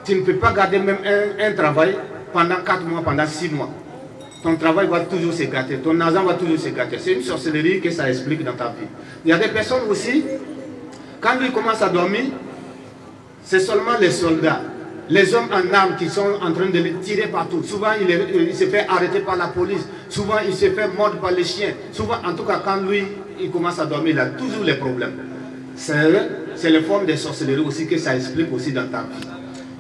tu ne peux pas garder même un travail pendant 4 mois, pendant 6 mois. Ton travail va toujours se gâter, ton argent va toujours se gâter. C'est une sorcellerie que ça explique dans ta vie. Il y a des personnes aussi, quand lui commence à dormir, c'est seulement les soldats, les hommes en armes qui sont en train de le tirer partout. Souvent, il se fait arrêter par la police. Souvent, il se fait mordre par les chiens. Souvent, en tout cas, quand lui, il commence à dormir, il a toujours les problèmes. C'est les formes de sorcellerie aussi que ça explique aussi dans ta vie.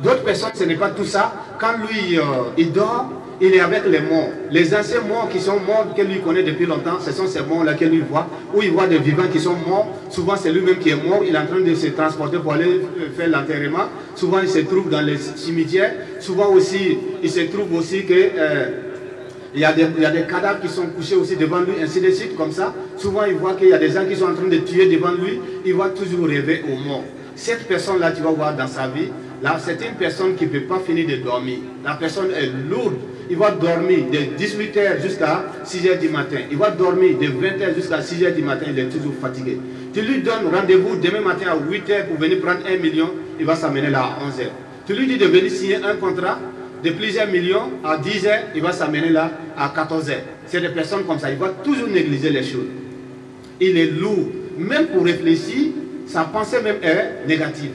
D'autres personnes, ce n'est pas tout ça. Quand lui, il dort, il est avec les morts. Les anciens morts qui sont morts, que lui connaît depuis longtemps, ce sont ces morts-là qu'il lui voit. Ou il voit des vivants qui sont morts. Souvent, c'est lui-même qui est mort. Il est en train de se transporter pour aller faire l'enterrement. Souvent, il se trouve dans les cimetières. Souvent aussi, il se trouve aussi que Il y a des cadavres qui sont couchés aussi devant lui, ainsi de suite, comme ça. Souvent, il voit qu'il y a des gens qui sont en train de tuer devant lui. Il va toujours rêver aux morts. Cette personne-là, tu vas voir dans sa vie, là, c'est une personne qui ne peut pas finir de dormir. La personne est lourde. Il va dormir de 18h jusqu'à 6h du matin. Il va dormir de 20h jusqu'à 6h du matin. Il est toujours fatigué. Tu lui donnes rendez-vous demain matin à 8h pour venir prendre 1 million. Il va s'amener là à 11h. Tu lui dis de venir signer un contrat de plusieurs millions à 10h. Il va s'amener là à 14h. C'est des personnes comme ça. Il va toujours négliger les choses. Il est lourd. Même pour réfléchir, sa pensée même est négative.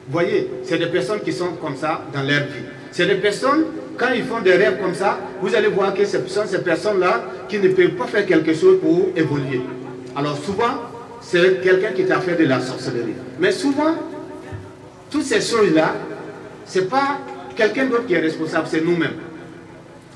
Vous voyez, c'est des personnes qui sont comme ça dans leur vie. C'est des personnes, quand ils font des rêves comme ça, vous allez voir que ce sont ces personnes-là qui ne peuvent pas faire quelque chose pour évoluer. Alors souvent, c'est quelqu'un qui t'a fait de la sorcellerie. Mais souvent, toutes ces choses-là, ce n'est pas quelqu'un d'autre qui est responsable, c'est nous-mêmes.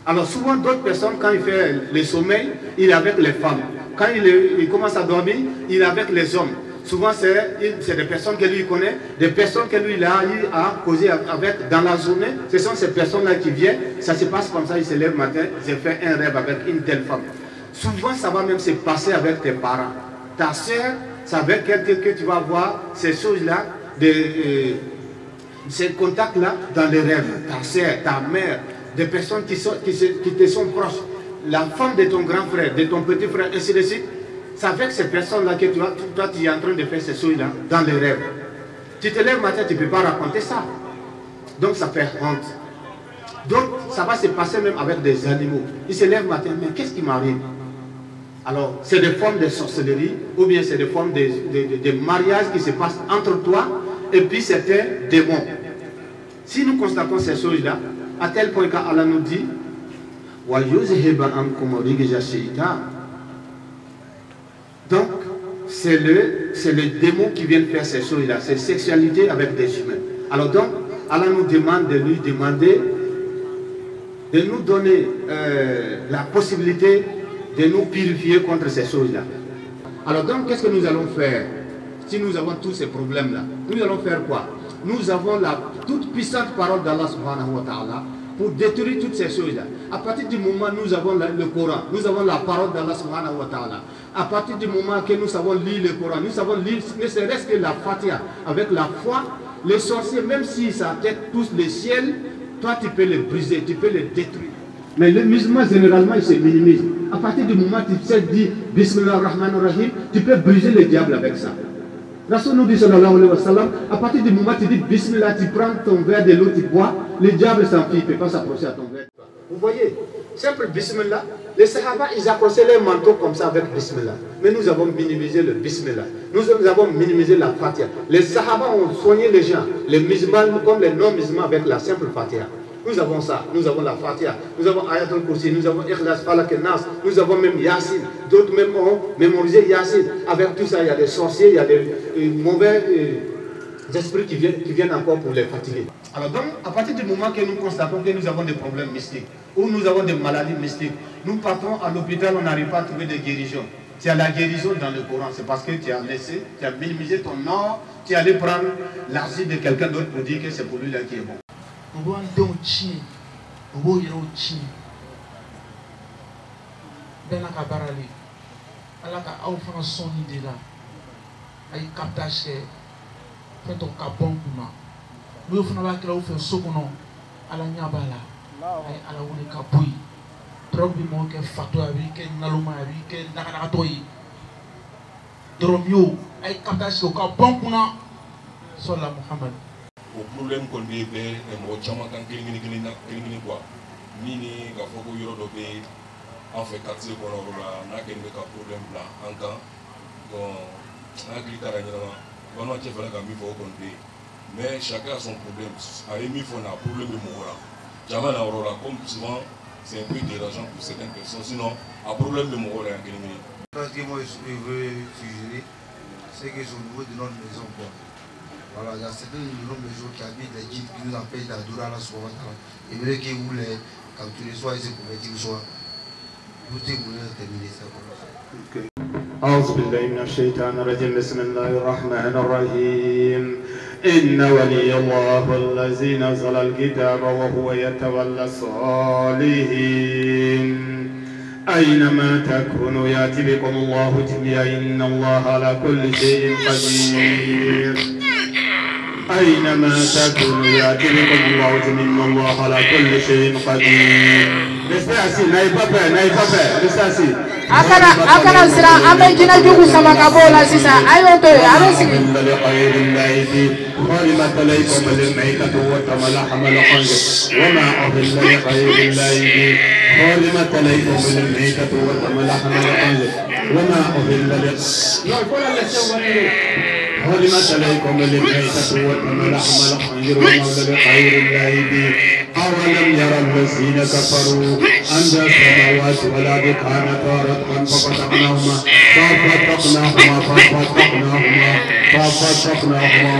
Alors souvent, d'autres personnes, quand il fait le sommeil, il est avec les femmes. Quand il commence à dormir, il est avec les hommes. Souvent, c'est des personnes que lui connaît, des personnes que lui a causé avec dans la journée. Ce sont ces personnes-là qui viennent, ça se passe comme ça, il se lève le matin, il fait un rêve avec une telle femme. Souvent, ça va même se passer avec tes parents. Ta soeur, c'est avec quelqu'un que tu vas voir ces choses-là, ces contacts-là dans les rêves. Ta soeur, ta mère, des personnes qui te sont proches. La femme de ton grand frère, de ton petit frère, ainsi de suite. C'est avec ces personnes-là que toi, tu es en train de faire ces choses-là dans les rêves. Tu te lèves le matin, tu ne peux pas raconter ça. Donc ça fait honte. Donc ça va se passer même avec des animaux. Ils se lèvent le matin, mais qu'est-ce qui m'arrive? Alors c'est des formes de sorcellerie ou bien c'est des formes de mariage qui se passent entre toi et puis certains démons. Si nous constatons ces choses-là, à tel point qu'Allah nous dit donc, c'est le démon qui vient faire ces choses-là, c'est sexualité avec des humains. Alors donc, Allah nous demande de lui demander, de nous donner la possibilité de nous purifier contre ces choses-là. Alors donc, qu'est-ce que nous allons faire si nous avons tous ces problèmes-là? Nous allons faire quoi? Nous avons la toute puissante parole d'Allah subhanahu wa ta'ala pour détruire toutes ces choses-là. À partir du moment où nous avons le Coran, nous avons la parole d'Allah subhanahu wa ta'ala. À partir du moment que nous savons lire le Coran, nous savons lire ne serait-ce que la Fatiha, avec la foi, les sorciers, même si ça tête touche le ciel, toi tu peux les briser, tu peux les détruire. Mais les musulmans généralement ils se minimisent. À partir du moment où tu sais dire Bismillah ar-Rahman ar-Rahim, tu peux briser le diable avec ça. Rasul nous dit sallallahu alayhi wa sallam, à partir du moment où tu dis Bismillah, tu prends ton verre de l'eau, tu bois, le diable s'enfuit, il ne peut pas s'approcher à ton verre. Vous voyez, simple Bismillah, les Sahaba ils accrochaient les manteaux comme ça avec Bismillah. Mais nous avons minimisé le Bismillah, nous avons minimisé la Fatiha. Les Sahaba ont soigné les gens, les musulmans comme les non-musulmans avec la simple Fatiha. Nous avons ça, nous avons la Fatiha, nous avons Ayatul Kursi, nous avons Ikhlas, Falak et Nas, nous avons même Yasin. D'autres même ont mémorisé Yasin. Avec tout ça, il y a des sorciers, il y a des mauvais esprits qui viennent encore pour les fatiguer. Alors donc, à partir du moment que nous constatons que nous avons des problèmes mystiques, ou nous avons des maladies mystiques, nous partons à l'hôpital, on n'arrive pas à trouver des guérisons. Tu as la guérison dans le Coran, c'est parce que tu as laissé, tu as minimisé ton nom, tu es allé prendre l'argile de quelqu'un d'autre pour dire que c'est pour lui là qui est bon. Ala ka aw fana sɔnni de la a ye captage kɛ fɛn tɔ ka bɔn kunna n'o fana b'a kɛra aw fɛ so kɔnɔ ala ɲɛ b'a la a ye ala wele ka bɔ yen dɔrɔn bɛ mɔgɔ kɛ fatɔ a b'i kɛ naloma a b'i kɛ nakanagatɔ ye dɔrɔn y'o a ye captage kɛ o ka bɔn kunna sɔrɔla Muhammad. O problème kɔni bɛ bɛɛ mɔgɔ caman kan kelen-kelen quoi min ni k'a fɔ ko yɔrɔ dɔ bɛ yen. En fait, quartier qu'on a un problème là, en temps, on a mais chacun a son problème. A émis un problème de mort. Jamais la aurora, comme souvent, c'est un peu dérangeant pour certaines personnes. Sinon, un problème de mort est en parce que moi, je veux suggérer, c'est que c'est au niveau de notre maison. Voilà, il y a certains de nos maisons qui habitent les guides qui nous empêchent d'adorer à la soirée. Et bien que vous les capturez, soit ils se convertissent, soit. Vous terminez ça. أعوذ بالله من الشيطان الرجيم بسم الله الرحمن الرحيم إن ولي الله الذي نزل الكتاب وهو يتولى الصالحين أينما تكونوا يأتي بكم الله جميعا إن الله على كل شيء قدير أينما تكونوا يأتي بكم الله جميعا إن الله على كل شيء قدير. Restez assis, n'ayez pas peur, restez assis. Akana sira ame jina jugu sama kabola sisa ayo to ame sigi. حرمت عليكم الميتة والدم ولحم الخنزير وما أهل لغير الله به حرمت عليكم الميتة والدم ولحم الخنزير وما أهل حرمت عليكم الميتة والدم ولحم الخنزير وما أهل لغير الله به أولم يرى الذين كفروا أن السماوات والأرض كانتا رتقا ففتقناهما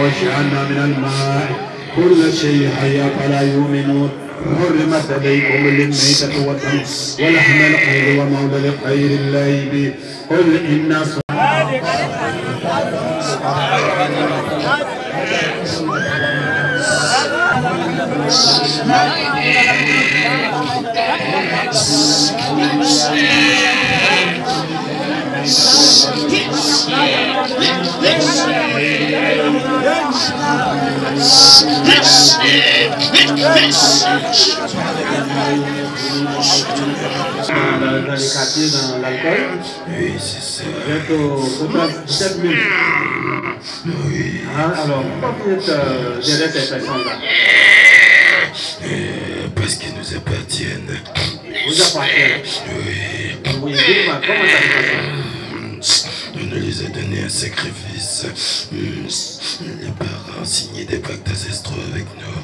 وجعلنا من الماء كل شيء حي فلا يؤمنون حرمت عليكم الميتة والدم ولحم الخنزير وما أهل لغير الله به قل إن dans l'alcool. Oui, c'est ça. Vous êtes au 7 minutes. Oui. Alors, pourquoi vous êtes derrière cette personne-là? Parce qu'ils nous appartiennent. Vous appartiennent? Oui. Oui, dites-moi, comment ça se passe? On nous les a donné un sacrifice. Les parents signaient des pactes ancestraux avec nous.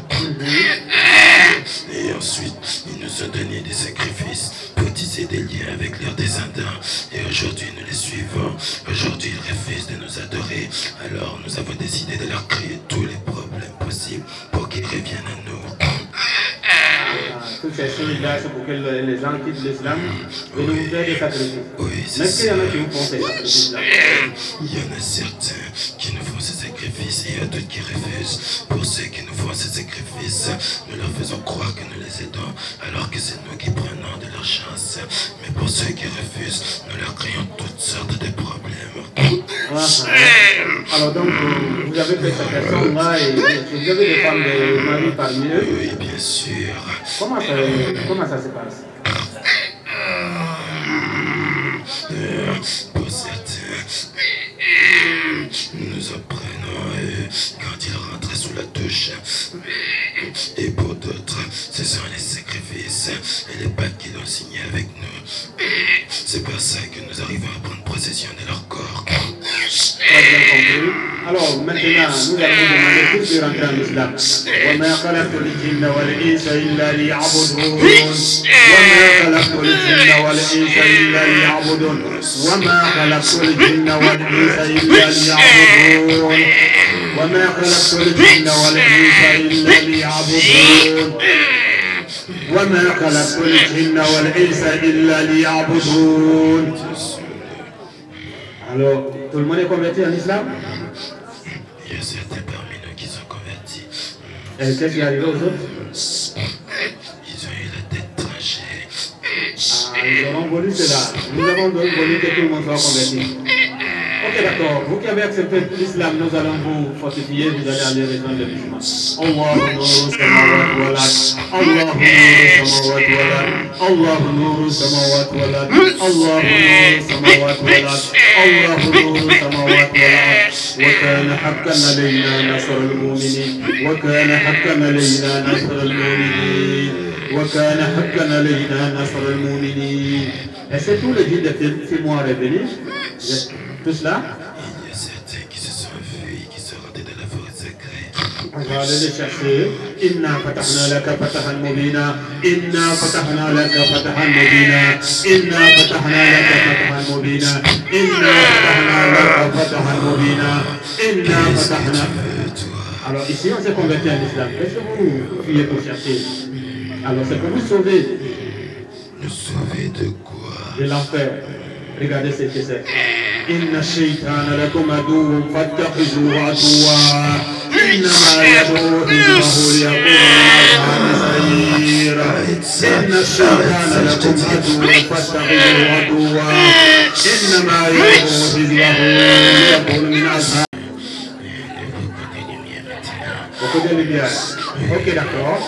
Et ensuite, ils nous ont donné des sacrifices pour tisser des liens avec leurs descendants. Et aujourd'hui, nous les suivons. Aujourd'hui, ils refusent de nous adorer. Alors, nous avons décidé de leur créer tous les problèmes possibles pour qu'ils reviennent à nous. Toutes ces choses-là, c'est pour que les gens quittent l'islam et nous faire des sacrifices. Oui, c'est mais est-ce qu'il y en a qui vous font ces sacrifices-là? Il y en a certains qui nous font ces sacrifices et il y a d'autres qui refusent. Pour ceux qui nous font ces sacrifices, nous leur faisons croire que nous les aidons alors que c'est nous qui prenons de leur chance. Mais pour ceux qui refusent, nous leur créons toutes sortes de problèmes. Alors donc, vous avez fait cette personne-là et vous avez des femmes de mari parmi eux? Oui, bien sûr. Comment ça se passe? Pour certains, nous en prenons quand ils rentrent sous la douche. Et pour d'autres, ce sont les sacrifices et les pactes qu'ils ont signés avec nous. C'est pour ça que nous arrivons à prendre possession de leur corps. Très bien compris. Alors maintenant, nous allons demander tous de rentrer en islam. وما خلقت الجن والإنس إلا ليعبدون. وما خلقت الجن والإنس إلا ليعبدون. وما خلقت الجن والإنس إلا ليعبدون. وما خلقت الجن والإنس إلا ليعبدون. وما خلقت الجن والإنس إلا ليعبدون. Alors, tout le monde est converti en islam? Il y a certains parmi nous qui sont convertis. Et qu'est-ce qui est arrivé aux autres? Ils ont eu la tête tranchée. Nous avons voulu cela. Nous avons voulu que tout le monde soit converti. Ok, d'accord. Vous qui avez accepté l'islam, nous allons vous fortifier. Vous allez aller rejoindre le musulman. Allahu nuru samawati wal ard. Allahu nuru samawati wal ard. Allahu nuru samawati wal ard. Allahu nuru samawati wal ard. Allahu nuru samawati wal ard. وكان حقا علينا نصر المؤمنين. وكان حقا علينا نصر المؤمنين. وكان حقا علينا نصر المؤمنين. Et c'est tous les jours de films à revenir. Tout cela? Il y a certains qui se sont enfuis, qui sont rentrés dans la forêt sacrée. On va aller les chercher. Inna fatahna laka fatahan mubina. Inna fatahna laka fatahan mubina. Inna fatahna laka fatahan mubina. Inna fatahna laka fatahan mubina. Inna fatahna. Alors ici on s'est converti à l'islam. Qu'est-ce que vous fuyez pour chercher? Alors c'est pour vous sauver. Nous sauver de quoi? De l'enfer. Regardez ce que c'est. إن الشيطان لكم عدو فاتخذوه عدوا إنما يدعو حزبه ليكون من أصحاب السعير إن الشيطان لكم عدو فاتخذوه عدوا إنما يدعو حزبه ليكون من أصحاب. Beaucoup de lumière. Ok, d'accord.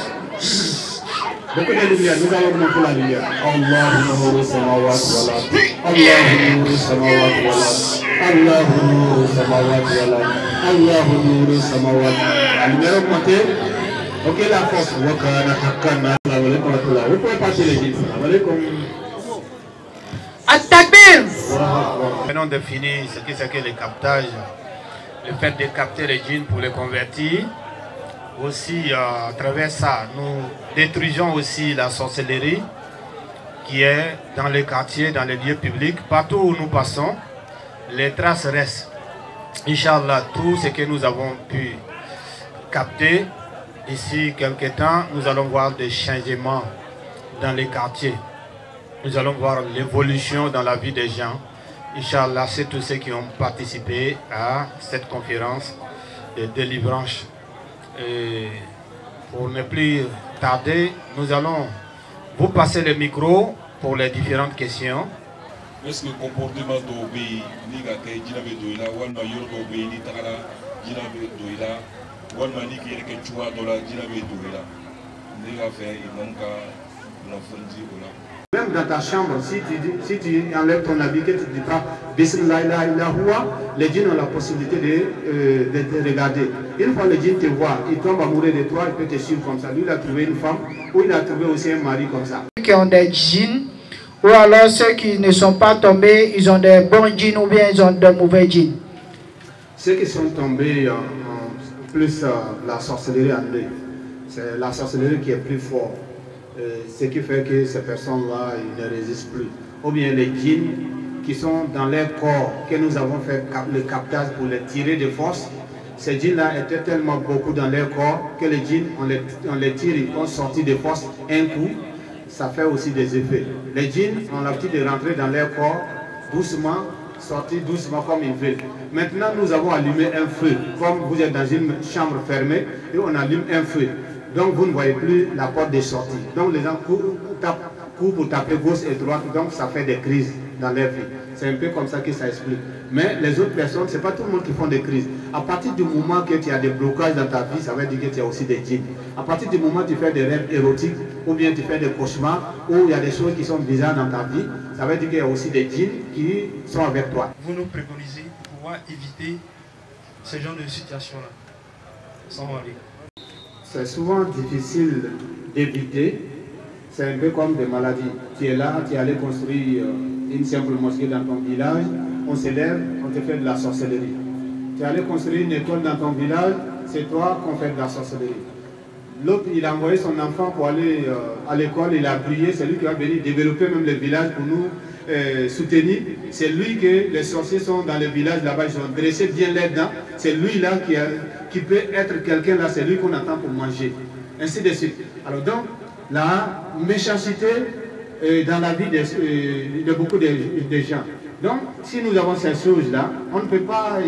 Beaucoup de lumière. Nous allons montrer la lumière. Allahu nuru samawati wal ard. Allahu nuru samawati wal ard. Allahu nuru samawati wal ard. Allahu nuru samawati. La lumière augmentée. Ok, la force. Wa kana haqqan. Assalamu alaykum wa rahmatullah. Vous pouvez passer les guides. Assalamu alaykum. At-takbir. Venons de finir ce qui c'est que le captage, le fait de capter les djinns pour les convertir. Aussi, à travers ça, nous détruisons aussi la sorcellerie qui est dans les quartiers, dans les lieux publics. Partout où nous passons, les traces restent. Inch'Allah, tout ce que nous avons pu capter, d'ici quelques temps, nous allons voir des changements dans les quartiers. Nous allons voir l'évolution dans la vie des gens. Inch'Allah, c'est tous ceux qui ont participé à cette conférence de délivrance. Et pour ne plus tarder, nous allons vous passer le micro pour les différentes questions. Est-ce que le comportement d'Obé, ni Gake, Djinabe Doila, Walma Yordo Obé, ni Tara, Djinabe Doila, Walma ni Kireke Chua Dola, Djinabe Doila, ni Gafe, Imanka, Nafonzi Ola. Même dans ta chambre, si tu enlèves ton habit, que tu ne dis pas Bismillah ila illa huwa, les djinns ont la possibilité de te regarder. Une fois le djinn te voit, il tombe amoureux de toi, il peut te suivre comme ça. Lui, il a trouvé une femme ou il a trouvé aussi un mari comme ça. Ceux qui ont des djinns, ou alors ceux qui ne sont pas tombés, ils ont des bons djinns ou bien ils ont de mauvais djinns. Ceux qui sont tombés en plus la sorcellerie en eux, c'est la sorcellerie qui est plus forte. Ce qui fait que ces personnes-là ne résistent plus. Ou bien les djinns qui sont dans leur corps, que nous avons fait le captage pour les tirer de force. Ces djinns-là étaient tellement beaucoup dans leur corps que les djinns, on les tire, ils vont sortir de force un coup. Ça fait aussi des effets. Les djinns ont l'habitude de rentrer dans leur corps doucement, sortir doucement comme ils veulent. Maintenant, nous avons allumé un feu. Comme vous êtes dans une chambre fermée et on allume un feu. Donc vous ne voyez plus la porte de sortie. Donc les gens courent pour taper gauche et droite, donc ça fait des crises dans leur vie. C'est un peu comme ça que ça explique. Mais les autres personnes, ce n'est pas tout le monde qui font des crises. À partir du moment que tu as des blocages dans ta vie, ça veut dire que tu as aussi des djinns. À partir du moment où tu fais des rêves érotiques, ou bien tu fais des cauchemars, ou il y a des choses qui sont bizarres dans ta vie, ça veut dire qu'il y a aussi des djinns qui sont avec toi. Vous nous préconisez pour pouvoir éviter ce genre de situation-là. Sans aller. C'est souvent difficile d'éviter. C'est un peu comme des maladies. Tu es là, tu es allé construire une simple mosquée dans ton village, on se lève, on te fait de la sorcellerie. Tu es allé construire une école dans ton village, c'est toi qu'on fait de la sorcellerie. L'autre, il a envoyé son enfant pour aller à l'école, il a prié, c'est lui qui va venir développer même le village pour nous soutenir. C'est lui que les sorciers sont dans le village là-bas, ils ont dressé bien les dents. C'est lui là qui peut être quelqu'un là, c'est lui qu'on attend pour manger. Ainsi de suite. Alors donc, la méchanceté dans la vie de beaucoup de gens. Donc, si nous avons ces choses-là, on ne peut pas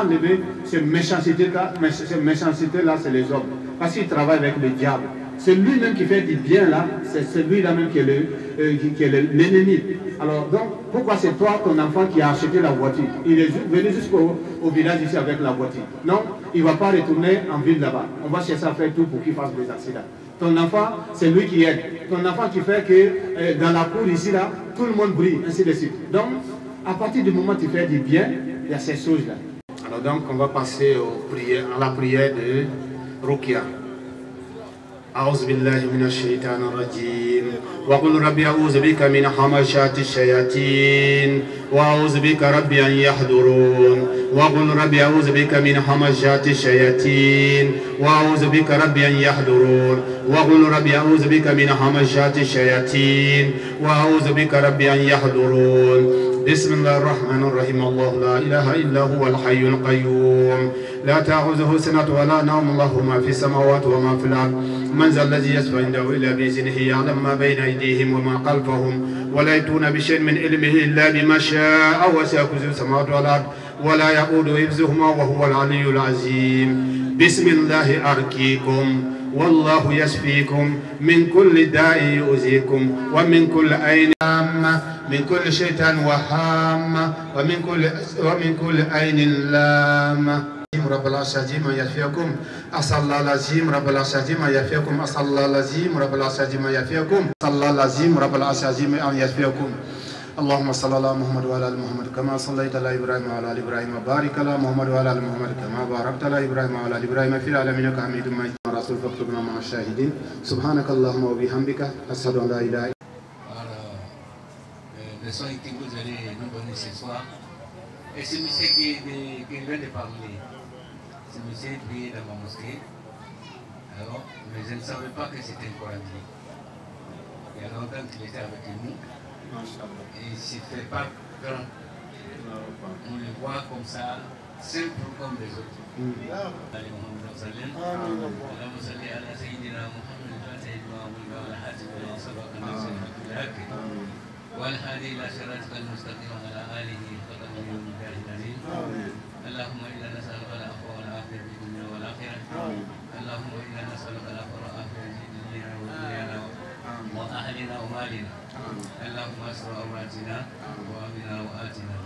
enlever cette méchanceté-là. Cette méchanceté-là, c'est les hommes. Parce qu'ils travaillent avec le diable. C'est lui-même qui fait du bien là, c'est celui-là même qui est l'ennemi. Alors donc, pourquoi c'est toi, ton enfant, qui a acheté la voiture? Il est venu jusqu'au village ici avec la voiture. Non, il ne va pas retourner en ville là-bas. On va chercher à faire tout pour qu'il fasse des accidents. Ton enfant, c'est lui qui aide. Ton enfant qui fait que dans la cour ici là, tout le monde brille, ainsi de suite. Donc, à partir du moment où tu fais du bien, il y a ces choses-là. Alors donc, on va passer à la prière de Rukia. أعوذ بالله من الشيطان الرجيم وقل ربي أعوذ بك من همشات الشياطين وأعوذ بك ربي أن يحضرون وقل ربي أعوذ بك من همشات الشياطين وأعوذ بك ربي أن يحضرون وقل ربي أعوذ بك من همشات الشياطين وأعوذ بك ربي أن يحضرون بسم الله الرحمن الرحيم الله لا إله إلا هو الحي القيوم لا تأخذه سنة ولا نوم له ما في السماوات وما في الأرض من ذا الذي يشفع عنده إلا بإذنه يعلم ما بين أيديهم وما خلفهم ولا يأتون بشيء من علمه إلا بما شاء وسع كرسيه السماوات والأرض ولا يؤوده حفظهما وهو العلي العظيم بسم الله أرقيكم والله يشفيكم من كل داء يؤذيكم ومن كل عين من كل شيطان وهام ومن كل عين لام رب العالمين يشفيكم أسأل الله العظيم رب العالمين يشفيكم أسأل الله العظيم رب العالمين يشفيكم أسأل الله العظيم رب العالمين يشفيكم اللهم صل على محمد وعلى ال محمد كما صليت على ابراهيم وعلى ال ابراهيم وبارك على محمد وعلى ال محمد كما باركت على ابراهيم وعلى ال ابراهيم في العالمين انك حميد مجيد رسول فاكتبنا مع الشاهدين سبحانك اللهم وبحمدك اشهد ان لا اله الا انت. Le soin que vous allez nous donner ce soir, et ce monsieur qui vient de parler, ce monsieur priait dans ma mosquée, alors, mais je ne savais pas que c'était un Coranier. Il y a longtemps qu'il était avec nous. Et il ne se fait pas grand. On le voit comme ça, simple comme les autres. والهادي الى صراطك المستقيم وعلى اله وصحبه ومن الدارين. اللهم انا نسالك العفو والعافيه في الدنيا والاخره. اللهم انا نسالك العفو والعافيه في الدنيا ودنيانا واهلنا ومالنا. اللهم استر عوراتنا وامنا رواتنا.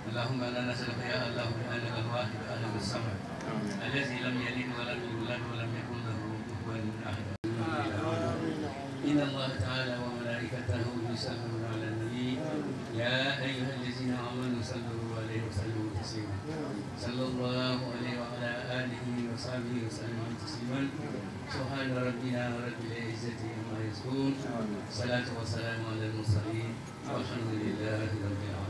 اللهم انا نسالك يا الله بانك الواحد احد الصمد الذي لم يلد ولم يولد ولم يكن له كفوا احد. ان الله تعالى وملائكته يصلون على النبي يا ايها الذين امنوا صلوا عليه وسلموا تسليما. صلى الله عليه وعلى اله وصحبه وسلم تسليما. سبحان ربنا رب العزه عما يصفون. صلاة وسلام على المرسلين والحمد لله رب العالمين.